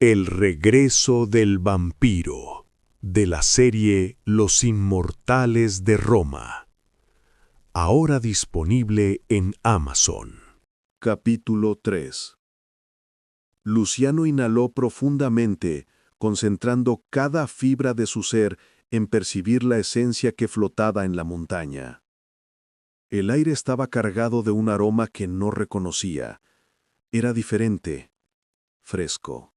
El regreso del vampiro, de la serie Los Inmortales de Roma. Ahora disponible en Amazon. Capítulo 3. Luciano inhaló profundamente, concentrando cada fibra de su ser en percibir la esencia que flotaba en la montaña. El aire estaba cargado de un aroma que no reconocía. Era diferente, fresco,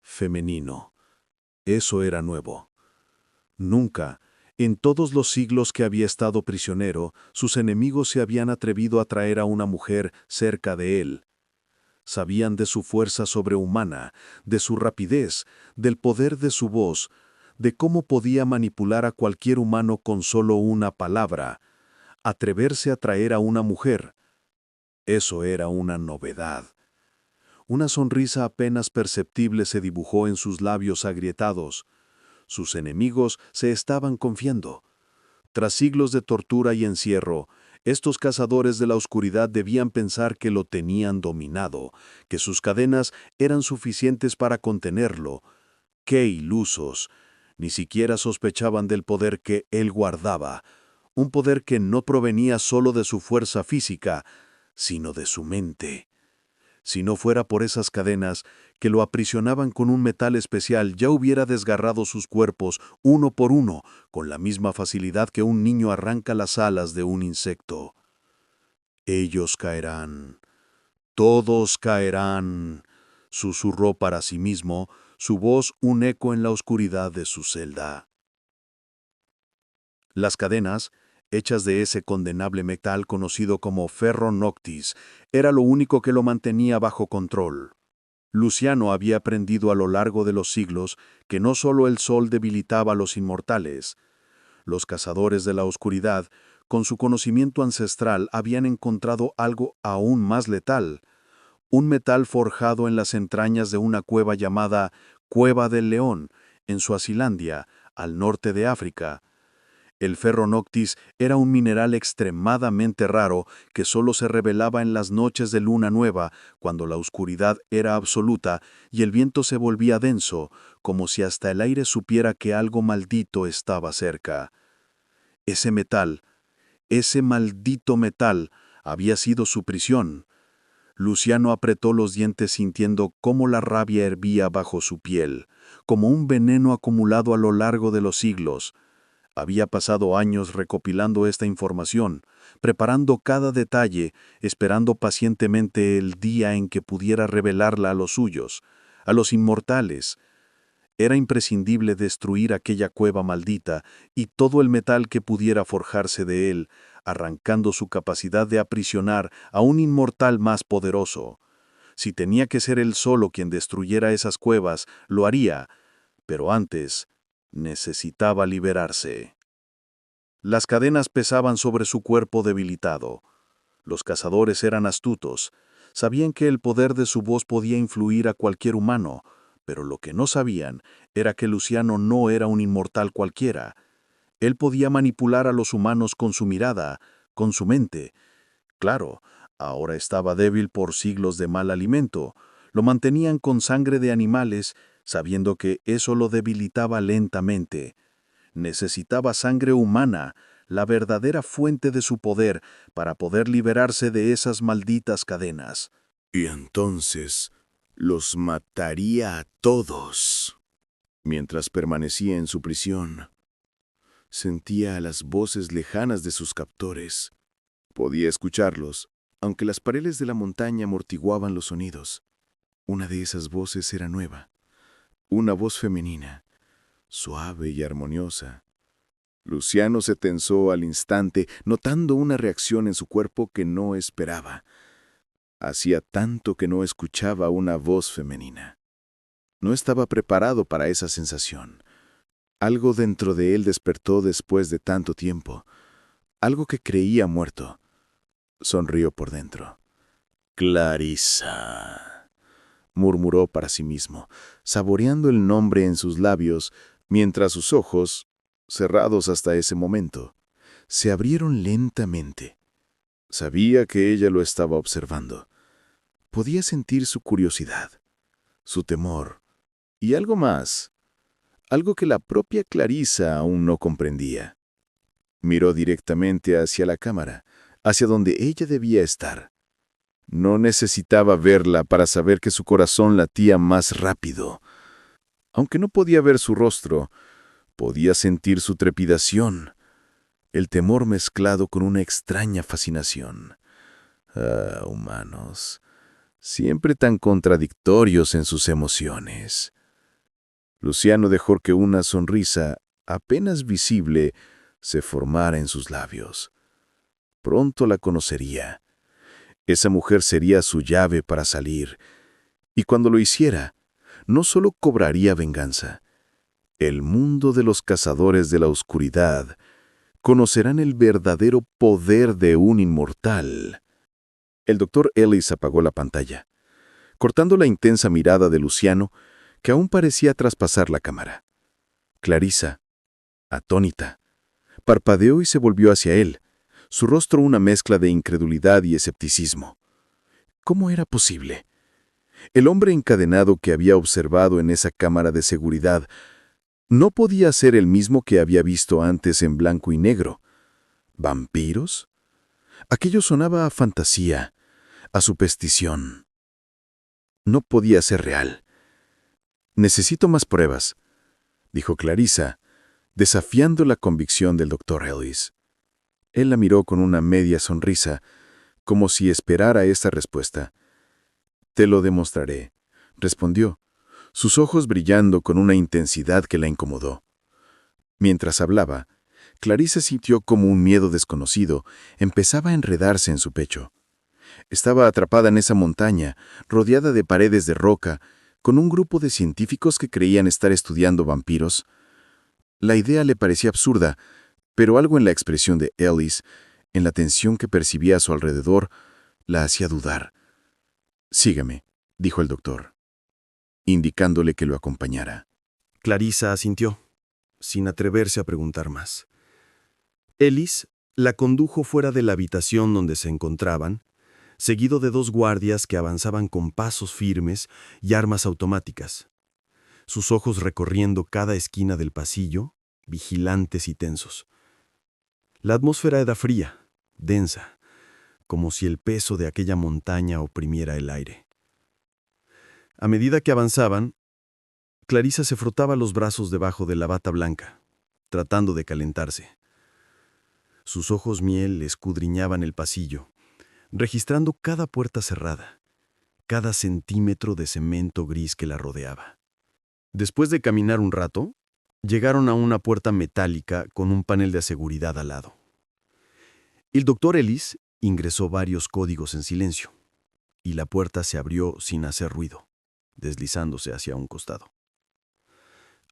femenino. Eso era nuevo. Nunca, en todos los siglos que había estado prisionero, sus enemigos se habían atrevido a traer a una mujer cerca de él. Sabían de su fuerza sobrehumana, de su rapidez, del poder de su voz, de cómo podía manipular a cualquier humano con solo una palabra. Atreverse a traer a una mujer. Eso era una novedad. Una sonrisa apenas perceptible se dibujó en sus labios agrietados. Sus enemigos se estaban confiando. Tras siglos de tortura y encierro, estos cazadores de la oscuridad debían pensar que lo tenían dominado, que sus cadenas eran suficientes para contenerlo. ¡Qué ilusos! Ni siquiera sospechaban del poder que él guardaba, un poder que no provenía solo de su fuerza física, sino de su mente. Si no fuera por esas cadenas que lo aprisionaban con un metal especial, ya hubiera desgarrado sus cuerpos uno por uno, con la misma facilidad que un niño arranca las alas de un insecto. Ellos caerán. Todos caerán, susurró para sí mismo, su voz un eco en la oscuridad de su celda. Las cadenas, hechas de ese condenable metal conocido como ferro noctis, era lo único que lo mantenía bajo control. Luciano había aprendido a lo largo de los siglos que no solo el sol debilitaba a los inmortales. Los cazadores de la oscuridad, con su conocimiento ancestral, habían encontrado algo aún más letal, un metal forjado en las entrañas de una cueva llamada Cueva del León, en Suazilandia, al norte de África. El ferro noctis era un mineral extremadamente raro que solo se revelaba en las noches de luna nueva, cuando la oscuridad era absoluta y el viento se volvía denso, como si hasta el aire supiera que algo maldito estaba cerca. Ese metal, ese maldito metal, había sido su prisión. Luciano apretó los dientes sintiendo cómo la rabia hervía bajo su piel, como un veneno acumulado a lo largo de los siglos. Había pasado años recopilando esta información, preparando cada detalle, esperando pacientemente el día en que pudiera revelarla a los suyos, a los inmortales. Era imprescindible destruir aquella cueva maldita y todo el metal que pudiera forjarse de él, arrancando su capacidad de aprisionar a un inmortal más poderoso. Si tenía que ser él solo quien destruyera esas cuevas, lo haría, pero antes necesitaba liberarse. Las cadenas pesaban sobre su cuerpo debilitado. Los cazadores eran astutos. Sabían que el poder de su voz podía influir a cualquier humano, pero lo que no sabían era que Luciano no era un inmortal cualquiera. Él podía manipular a los humanos con su mirada, con su mente. Claro, ahora estaba débil por siglos de mal alimento. Lo mantenían con sangre de animales, sabiendo que eso lo debilitaba lentamente. Necesitaba sangre humana, la verdadera fuente de su poder, para poder liberarse de esas malditas cadenas. Y entonces los mataría a todos. Mientras permanecía en su prisión, sentía las voces lejanas de sus captores. Podía escucharlos, aunque las paredes de la montaña amortiguaban los sonidos. Una de esas voces era nueva, una voz femenina, suave y armoniosa. Luciano se tensó al instante, notando una reacción en su cuerpo que no esperaba. Hacía tanto que no escuchaba una voz femenina. No estaba preparado para esa sensación. Algo dentro de él despertó después de tanto tiempo. Algo que creía muerto. Sonrió por dentro. «Clarissa», murmuró para sí mismo, saboreando el nombre en sus labios, mientras sus ojos, cerrados hasta ese momento, se abrieron lentamente. Sabía que ella lo estaba observando. Podía sentir su curiosidad, su temor, Y algo más, algo que la propia Clarissa aún no comprendía. Miró directamente hacia la cámara, hacia donde ella debía estar. No necesitaba verla para saber que su corazón latía más rápido. Aunque no podía ver su rostro, podía sentir su trepidación, el temor mezclado con una extraña fascinación. Ah, humanos, siempre tan contradictorios en sus emociones. Luciano dejó que una sonrisa, apenas visible, se formara en sus labios. Pronto la conocería. Esa mujer sería su llave para salir, y cuando lo hiciera, no solo cobraría venganza. El mundo de los cazadores de la oscuridad conocerán el verdadero poder de un inmortal. El doctor Ellis apagó la pantalla, cortando la intensa mirada de Luciano, que aún parecía traspasar la cámara. Clarissa, atónita, parpadeó y se volvió hacia él, su rostro una mezcla de incredulidad y escepticismo. ¿Cómo era posible? El hombre encadenado que había observado en esa cámara de seguridad no podía ser el mismo que había visto antes en blanco y negro. ¿Vampiros? Aquello sonaba a fantasía, a superstición. No podía ser real. Necesito más pruebas, dijo Clarissa, desafiando la convicción del doctor Ellis. Él la miró con una media sonrisa, como si esperara esta respuesta. «Te lo demostraré», respondió, sus ojos brillando con una intensidad que la incomodó. Mientras hablaba, Clarissa sintió como un miedo desconocido empezaba a enredarse en su pecho. Estaba atrapada en esa montaña, rodeada de paredes de roca, con un grupo de científicos que creían estar estudiando vampiros. La idea le parecía absurda, pero algo en la expresión de Ellis, en la tensión que percibía a su alrededor, la hacía dudar. «Sígame», dijo el doctor, indicándole que lo acompañara. Clarissa asintió, sin atreverse a preguntar más. Ellis la condujo fuera de la habitación donde se encontraban, seguido de 2 guardias que avanzaban con pasos firmes y armas automáticas, sus ojos recorriendo cada esquina del pasillo, vigilantes y tensos. La atmósfera era fría, densa, como si el peso de aquella montaña oprimiera el aire. A medida que avanzaban, Clarissa se frotaba los brazos debajo de la bata blanca, tratando de calentarse. Sus ojos miel escudriñaban el pasillo, registrando cada puerta cerrada, cada centímetro de cemento gris que la rodeaba. Después de caminar un rato, llegaron a una puerta metálica con un panel de seguridad al lado. El doctor Ellis ingresó varios códigos en silencio, y la puerta se abrió sin hacer ruido, deslizándose hacia un costado.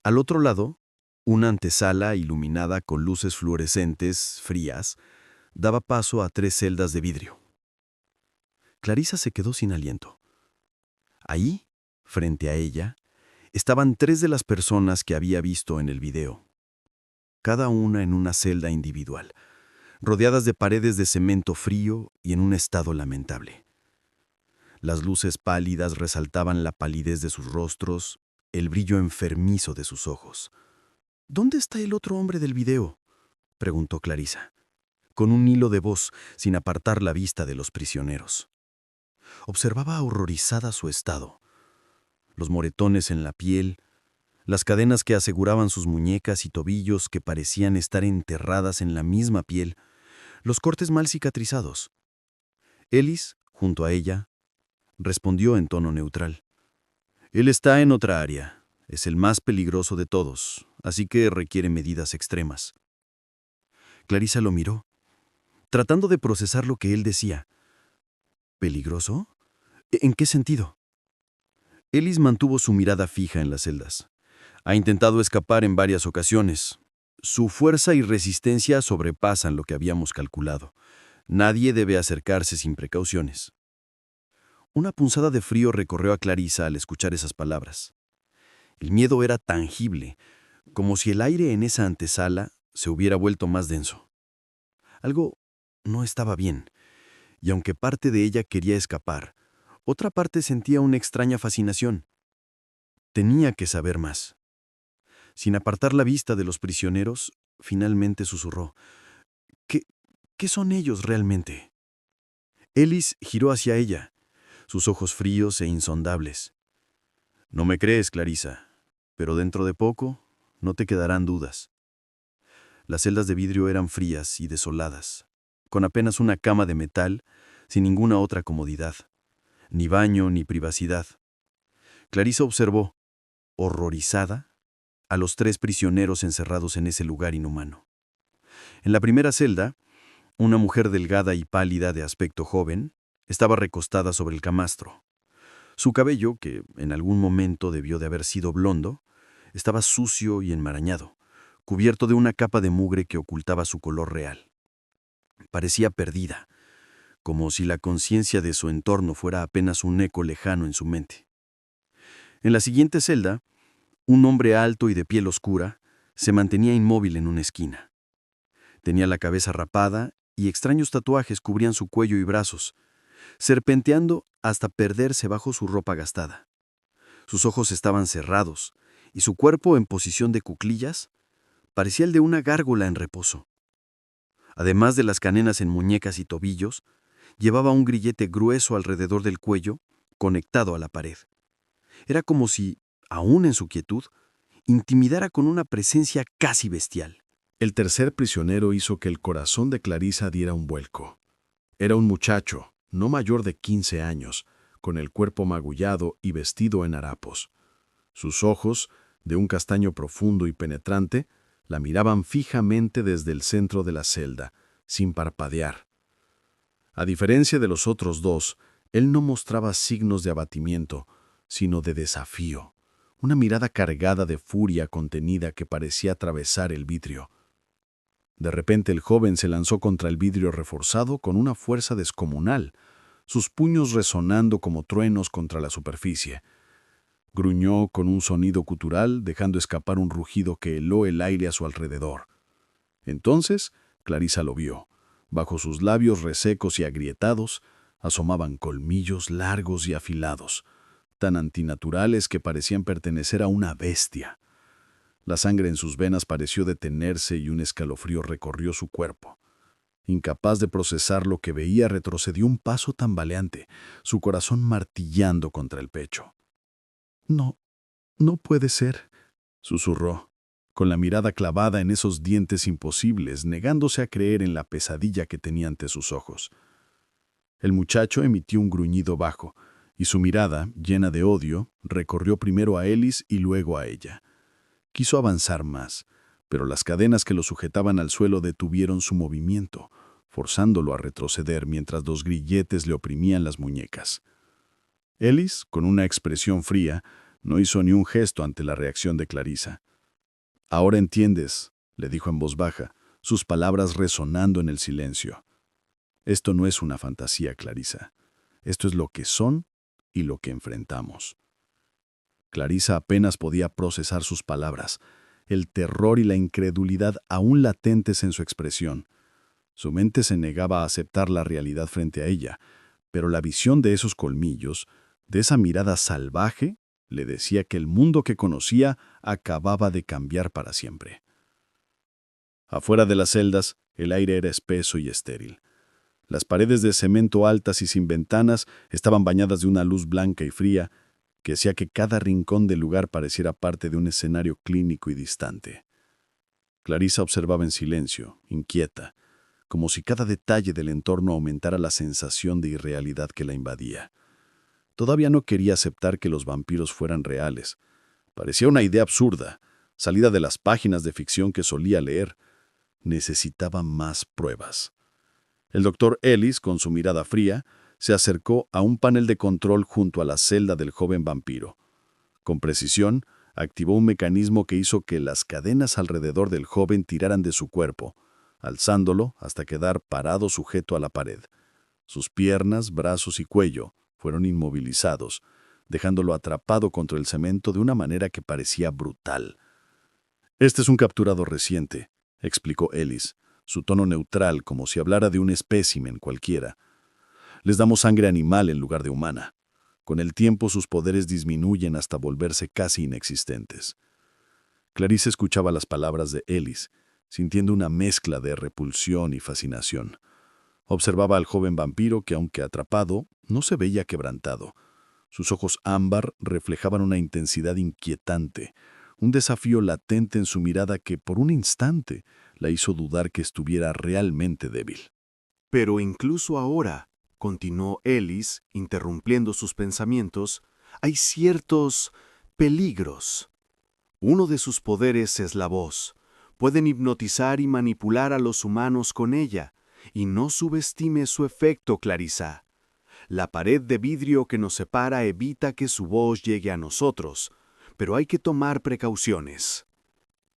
Al otro lado, una antesala iluminada con luces fluorescentes, frías, daba paso a 3 celdas de vidrio. Clarissa se quedó sin aliento. Ahí, frente a ella, estaban 3 de las personas que había visto en el video, cada una en una celda individual, rodeadas de paredes de cemento frío y en un estado lamentable. Las luces pálidas resaltaban la palidez de sus rostros, el brillo enfermizo de sus ojos. «¿Dónde está el otro hombre del video?», preguntó Clarissa, con un hilo de voz sin apartar la vista de los prisioneros. Observaba horrorizada su estado. Los moretones en la piel, las cadenas que aseguraban sus muñecas y tobillos que parecían estar enterradas en la misma piel, los cortes mal cicatrizados. Ellis, junto a ella, respondió en tono neutral. «Él está en otra área. Es el más peligroso de todos, así que requiere medidas extremas». Clarissa lo miró, tratando de procesar lo que él decía. ¿Peligroso? ¿En qué sentido? Ellis mantuvo su mirada fija en las celdas. Ha intentado escapar en varias ocasiones. Su fuerza y resistencia sobrepasan lo que habíamos calculado. Nadie debe acercarse sin precauciones. Una punzada de frío recorrió a Clarissa al escuchar esas palabras. El miedo era tangible, como si el aire en esa antesala se hubiera vuelto más denso. Algo no estaba bien, y aunque parte de ella quería escapar, otra parte sentía una extraña fascinación. Tenía que saber más. Sin apartar la vista de los prisioneros, finalmente susurró. ¿Qué, qué son ellos realmente? Ellis giró hacia ella, sus ojos fríos e insondables. No me crees, Clarissa, pero dentro de poco no te quedarán dudas. Las celdas de vidrio eran frías y desoladas, con apenas una cama de metal, sin ninguna otra comodidad, ni baño ni privacidad. Clarissa observó, horrorizada, a los 3 prisioneros encerrados en ese lugar inhumano. En la primera celda, una mujer delgada y pálida de aspecto joven estaba recostada sobre el camastro. Su cabello, que en algún momento debió de haber sido blondo, estaba sucio y enmarañado, cubierto de una capa de mugre que ocultaba su color real. Parecía perdida, como si la conciencia de su entorno fuera apenas un eco lejano en su mente. En la siguiente celda, un hombre alto y de piel oscura se mantenía inmóvil en una esquina. Tenía la cabeza rapada y extraños tatuajes cubrían su cuello y brazos, serpenteando hasta perderse bajo su ropa gastada. Sus ojos estaban cerrados y su cuerpo, en posición de cuclillas, parecía el de una gárgola en reposo. Además de las canenas en muñecas y tobillos, llevaba un grillete grueso alrededor del cuello, conectado a la pared. Era como si, aún en su quietud, intimidara con una presencia casi bestial. El tercer prisionero hizo que el corazón de Clarissa diera un vuelco. Era un muchacho, no mayor de 15 años, con el cuerpo magullado y vestido en harapos. Sus ojos, de un castaño profundo y penetrante, la miraban fijamente desde el centro de la celda, sin parpadear. A diferencia de los otros 2, él no mostraba signos de abatimiento, sino de desafío, una mirada cargada de furia contenida que parecía atravesar el vidrio. De repente el joven se lanzó contra el vidrio reforzado con una fuerza descomunal, sus puños resonando como truenos contra la superficie. Gruñó con un sonido gutural, dejando escapar un rugido que heló el aire a su alrededor. Entonces, Clarissa lo vio. Bajo sus labios resecos y agrietados, asomaban colmillos largos y afilados, tan antinaturales que parecían pertenecer a una bestia. La sangre en sus venas pareció detenerse y un escalofrío recorrió su cuerpo. Incapaz de procesar lo que veía, retrocedió un paso tambaleante, su corazón martillando contra el pecho. No puede ser, susurró, con la mirada clavada en esos dientes imposibles, negándose a creer en la pesadilla que tenía ante sus ojos. El muchacho emitió un gruñido bajo, y su mirada, llena de odio, recorrió primero a Ellis y luego a ella. Quiso avanzar más, pero las cadenas que lo sujetaban al suelo detuvieron su movimiento, forzándolo a retroceder mientras 2 grilletes le oprimían las muñecas. Ellis, con una expresión fría, no hizo ni un gesto ante la reacción de Clarissa. «Ahora entiendes», le dijo en voz baja, sus palabras resonando en el silencio. «Esto no es una fantasía, Clarissa. Esto es lo que son y lo que enfrentamos». Clarissa apenas podía procesar sus palabras, el terror y la incredulidad aún latentes en su expresión. Su mente se negaba a aceptar la realidad frente a ella, pero la visión de esos colmillos, de esa mirada salvaje, le decía que el mundo que conocía acababa de cambiar para siempre. Afuera de las celdas, el aire era espeso y estéril. Las paredes de cemento altas y sin ventanas estaban bañadas de una luz blanca y fría que hacía que cada rincón del lugar pareciera parte de un escenario clínico y distante. Clarissa observaba en silencio, inquieta, como si cada detalle del entorno aumentara la sensación de irrealidad que la invadía. Todavía no quería aceptar que los vampiros fueran reales. Parecía una idea absurda, salida de las páginas de ficción que solía leer. Necesitaba más pruebas. El doctor Ellis, con su mirada fría, se acercó a un panel de control junto a la celda del joven vampiro. Con precisión, activó un mecanismo que hizo que las cadenas alrededor del joven tiraran de su cuerpo, alzándolo hasta quedar parado sujeto a la pared. Sus piernas, brazos y cuello fueron inmovilizados, dejándolo atrapado contra el cemento de una manera que parecía brutal. «Este es un capturado reciente», explicó Ellis, su tono neutral como si hablara de un espécimen cualquiera. «Les damos sangre animal en lugar de humana. Con el tiempo sus poderes disminuyen hasta volverse casi inexistentes. Clarice escuchaba las palabras de Ellis, sintiendo una mezcla de repulsión y fascinación. Observaba al joven vampiro que, aunque atrapado, no se veía quebrantado. Sus ojos ámbar reflejaban una intensidad inquietante, un desafío latente en su mirada que por un instante la hizo dudar que estuviera realmente débil. Pero incluso ahora, continuó Ellis, interrumpiendo sus pensamientos, hay ciertos peligros. Uno de sus poderes es la voz. Pueden hipnotizar y manipular a los humanos con ella, y no subestime su efecto, Clarissa. La pared de vidrio que nos separa evita que su voz llegue a nosotros, pero hay que tomar precauciones.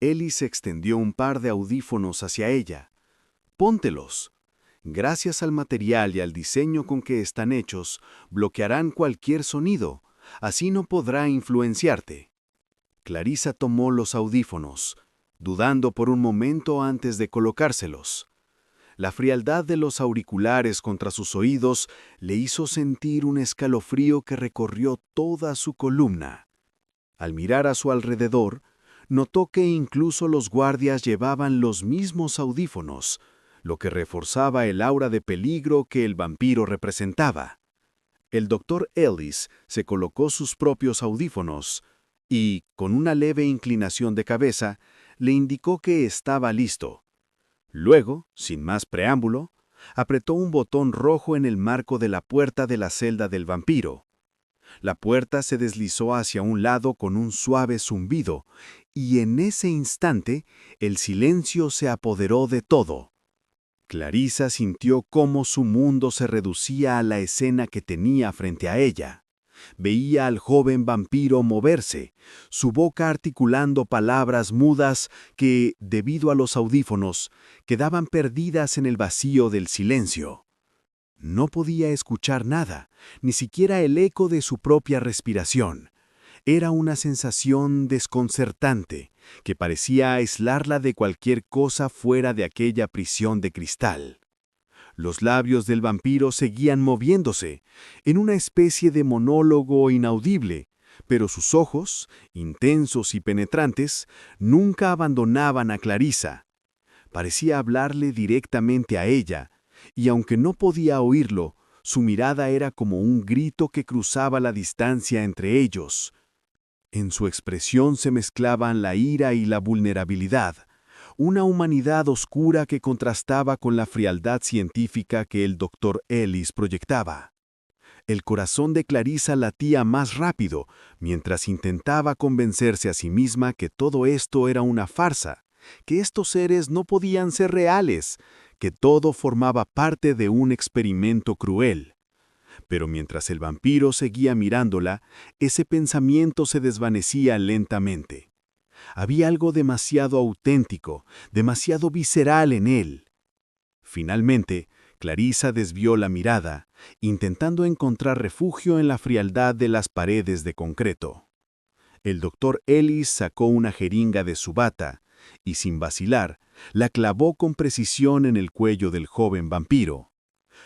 Ellis extendió un par de audífonos hacia ella. Póntelos. Gracias al material y al diseño con que están hechos, bloquearán cualquier sonido, así no podrá influenciarte. Clarissa tomó los audífonos, dudando por un momento antes de colocárselos. La frialdad de los auriculares contra sus oídos le hizo sentir un escalofrío que recorrió toda su columna. Al mirar a su alrededor, notó que incluso los guardias llevaban los mismos audífonos, lo que reforzaba el aura de peligro que el vampiro representaba. El Dr. Ellis se colocó sus propios audífonos y, con una leve inclinación de cabeza, le indicó que estaba listo. Luego, sin más preámbulo, apretó un botón rojo en el marco de la puerta de la celda del vampiro. La puerta se deslizó hacia un lado con un suave zumbido, y en ese instante el silencio se apoderó de todo. Clarissa sintió cómo su mundo se reducía a la escena que tenía frente a ella. Veía al joven vampiro moverse, su boca articulando palabras mudas que, debido a los audífonos, quedaban perdidas en el vacío del silencio. No podía escuchar nada, ni siquiera el eco de su propia respiración. Era una sensación desconcertante, que parecía aislarla de cualquier cosa fuera de aquella prisión de cristal. Los labios del vampiro seguían moviéndose, en una especie de monólogo inaudible, pero sus ojos, intensos y penetrantes, nunca abandonaban a Clarissa. Parecía hablarle directamente a ella, y aunque no podía oírlo, su mirada era como un grito que cruzaba la distancia entre ellos. En su expresión se mezclaban la ira y la vulnerabilidad, una humanidad oscura que contrastaba con la frialdad científica que el Dr. Ellis proyectaba. El corazón de Clarissa latía más rápido, mientras intentaba convencerse a sí misma que todo esto era una farsa, que estos seres no podían ser reales, que todo formaba parte de un experimento cruel. Pero mientras el vampiro seguía mirándola, ese pensamiento se desvanecía lentamente. Había algo demasiado auténtico, demasiado visceral en él. Finalmente, Clarissa desvió la mirada, intentando encontrar refugio en la frialdad de las paredes de concreto. El Dr. Ellis sacó una jeringa de su bata y, sin vacilar, la clavó con precisión en el cuello del joven vampiro.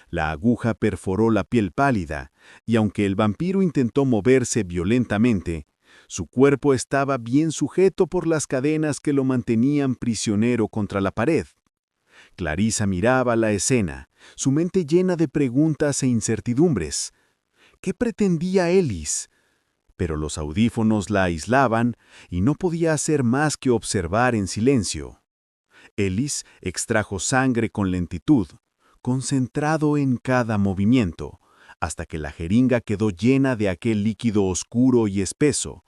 La aguja perforó la piel pálida, y aunque el vampiro intentó moverse violentamente, su cuerpo estaba bien sujeto por las cadenas que lo mantenían prisionero contra la pared. Clarissa miraba la escena, su mente llena de preguntas e incertidumbres. ¿Qué pretendía Ellis? Pero los audífonos la aislaban y no podía hacer más que observar en silencio. Ellis extrajo sangre con lentitud, concentrado en cada movimiento, hasta que la jeringa quedó llena de aquel líquido oscuro y espeso.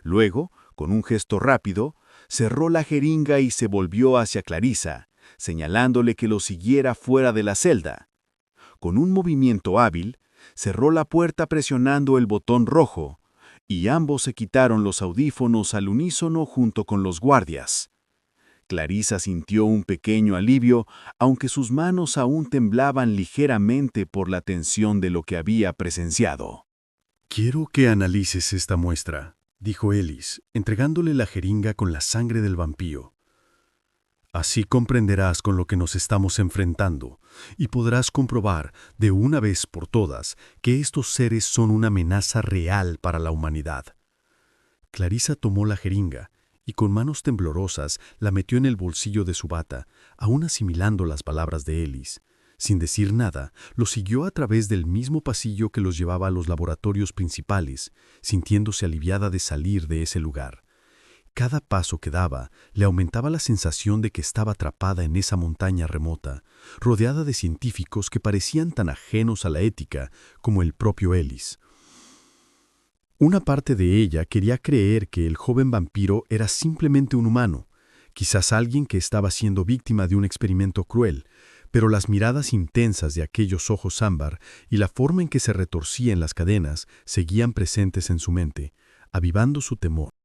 Luego, con un gesto rápido, cerró la jeringa y se volvió hacia Clarissa, señalándole que lo siguiera fuera de la celda. Con un movimiento hábil, cerró la puerta presionando el botón rojo, y ambos se quitaron los audífonos al unísono junto con los guardias. Clarissa sintió un pequeño alivio, aunque sus manos aún temblaban ligeramente por la tensión de lo que había presenciado. «Quiero que analices esta muestra», dijo Ellis, entregándole la jeringa con la sangre del vampiro. Así comprenderás con lo que nos estamos enfrentando y podrás comprobar de una vez por todas que estos seres son una amenaza real para la humanidad. Clarissa tomó la jeringa y con manos temblorosas la metió en el bolsillo de su bata, aún asimilando las palabras de Ellis. Sin decir nada, lo siguió a través del mismo pasillo que los llevaba a los laboratorios principales, sintiéndose aliviada de salir de ese lugar. Cada paso que daba le aumentaba la sensación de que estaba atrapada en esa montaña remota, rodeada de científicos que parecían tan ajenos a la ética como el propio Ellis. Una parte de ella quería creer que el joven vampiro era simplemente un humano, quizás alguien que estaba siendo víctima de un experimento cruel, pero las miradas intensas de aquellos ojos ámbar y la forma en que se retorcían las cadenas seguían presentes en su mente, avivando su temor.